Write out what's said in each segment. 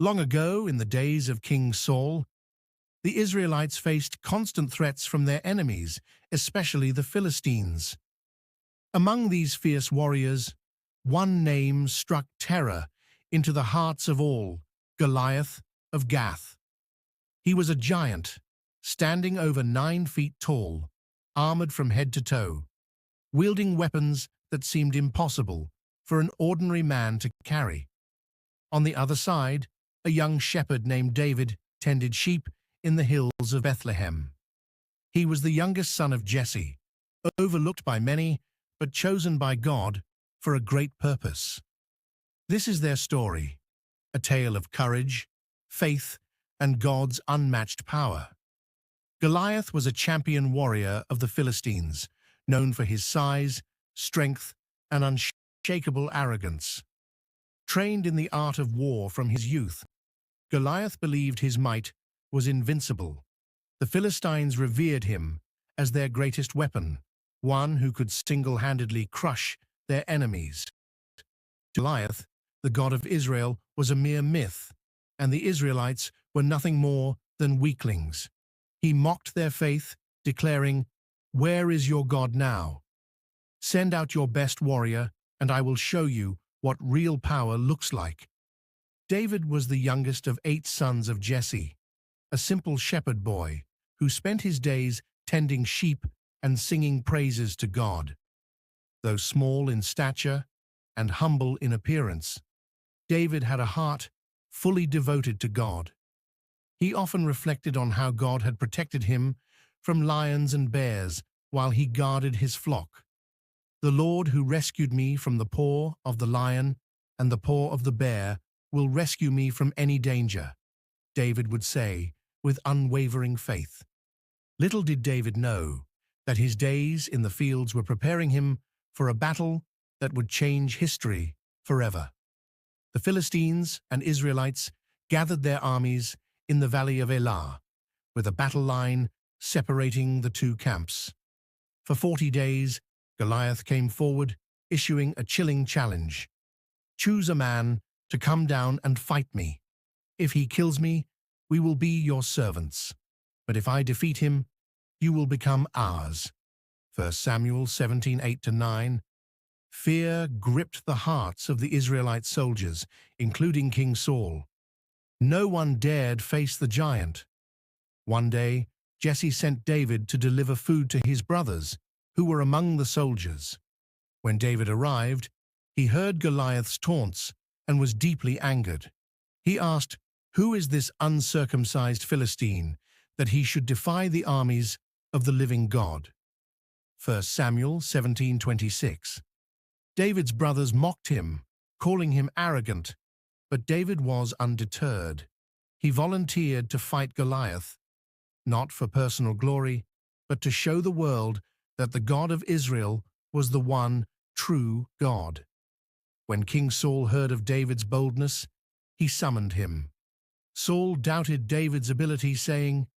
Long ago, in the days of King Saul, the Israelites faced constant threats from their enemies, especially the Philistines. Among these fierce warriors, one name struck terror into the hearts of all: Goliath of Gath. He was a giant, standing over 9 feet tall, armored from head to toe, wielding weapons that seemed impossible for an ordinary man to carry. On the other side, a young shepherd named David tended sheep in the hills of Bethlehem. He was the youngest son of Jesse, overlooked by many, but chosen by God for a great purpose. This is their story, a tale of courage, faith, and God's unmatched power. Goliath was a champion warrior of the Philistines, known for his size, strength, and unshakable arrogance. Trained in the art of war from his youth, Goliath believed his might was invincible. The Philistines revered him as their greatest weapon, one who could single-handedly crush their enemies. Goliath, the god of Israel, was a mere myth, and the Israelites were nothing more than weaklings. He mocked their faith, declaring, "Where is your God now? Send out your best warrior, and I will show you what real power looks like." David was the youngest of 8 sons of Jesse, a simple shepherd boy who spent his days tending sheep and singing praises to God. Though small in stature and humble in appearance, David had a heart fully devoted to God. He often reflected on how God had protected him from lions and bears while he guarded his flock. "The Lord who rescued me from the paw of the lion and the paw of the bear will rescue me from any danger," David would say with unwavering faith. Little did David know that his days in the fields were preparing him for a battle that would change history forever. The Philistines and Israelites gathered their armies in the valley of Elah, with a battle line separating the two camps. For 40 days, Goliath came forward, issuing a chilling challenge. "Choose a man to come down and fight me. If he kills me, we will be your servants. But if I defeat him, you will become ours." 1 Samuel 17:8-9. Fear gripped the hearts of the Israelite soldiers, including King Saul. No one dared face the giant. One day, Jesse sent David to deliver food to his brothers, who were among the soldiers. When David arrived, he heard Goliath's taunts and was deeply angered. He asked, "Who is this uncircumcised Philistine that he should defy the armies of the living God?" 1 Samuel 17:26. David's brothers mocked him, calling him arrogant, but David was undeterred. He volunteered to fight Goliath, not for personal glory, but to show the world that the God of Israel was the one true God. When King Saul heard of David's boldness, he summoned him. Saul doubted David's ability, saying,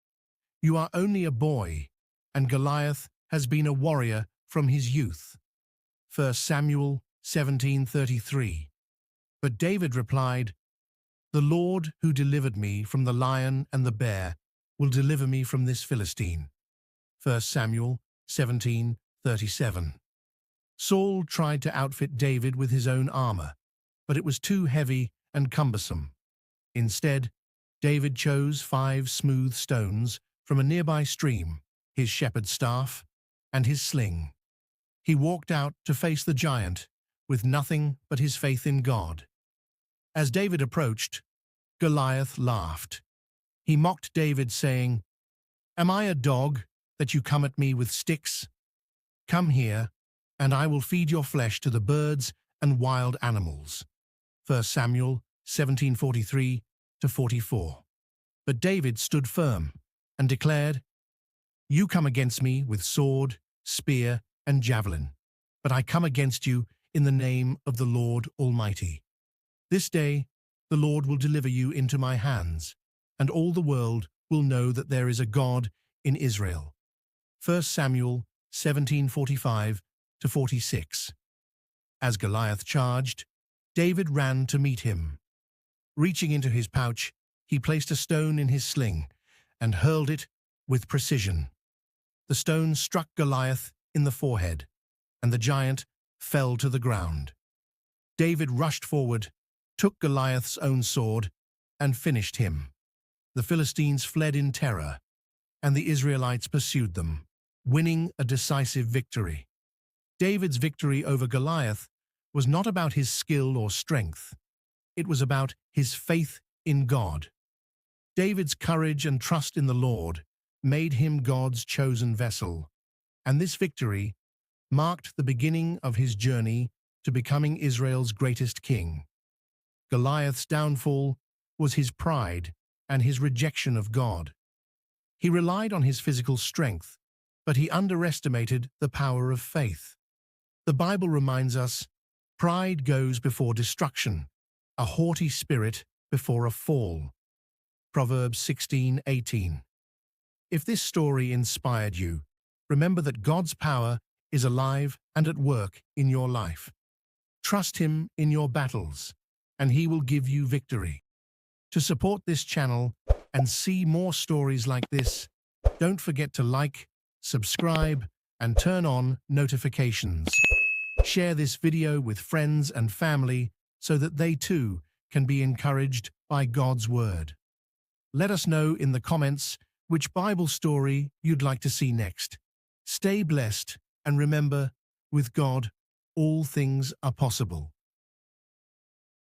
"You are only a boy, and Goliath has been a warrior from his youth." 1 Samuel 17:33. But David replied, "The Lord who delivered me from the lion and the bear will deliver me from this Philistine." 1 Samuel 17:37. Saul tried to outfit David with his own armor, but it was too heavy and cumbersome. Instead, David chose 5 smooth stones from a nearby stream, his shepherd's staff, and his sling. He walked out to face the giant with nothing but his faith in God. As David approached, Goliath laughed. He mocked David, saying, "Am I a dog that you come at me with sticks? Come here, and I will feed your flesh to the birds and wild animals." 1 Samuel 17:43-44. But David stood firm and declared, "You come against me with sword, spear, and javelin, but I come against you in the name of the Lord Almighty. This day the Lord will deliver you into my hands, and all the world will know that there is a God in Israel." 1 Samuel 17:45-46. As Goliath charged, David ran to meet him. Reaching into his pouch, he placed a stone in his sling and hurled it with precision. The stone struck Goliath in the forehead, and the giant fell to the ground. David rushed forward, took Goliath's own sword, and finished him. The Philistines fled in terror, and the Israelites pursued them, winning a decisive victory. David's victory over Goliath was not about his skill or strength. It was about his faith in God. David's courage and trust in the Lord made him God's chosen vessel, and this victory marked the beginning of his journey to becoming Israel's greatest king. Goliath's downfall was his pride and his rejection of God. He relied on his physical strength, but he underestimated the power of faith. The Bible reminds us, pride goes before destruction, a haughty spirit before a fall. Proverbs 16:18. If this story inspired you, remember that God's power is alive and at work in your life. Trust Him in your battles, and He will give you victory. To support this channel and see more stories like this, don't forget to like, subscribe, and turn on notifications. Share this video with friends and family so that they too can be encouraged by God's Word. Let us know in the comments which Bible story you'd like to see next. Stay blessed, and remember, with God, all things are possible.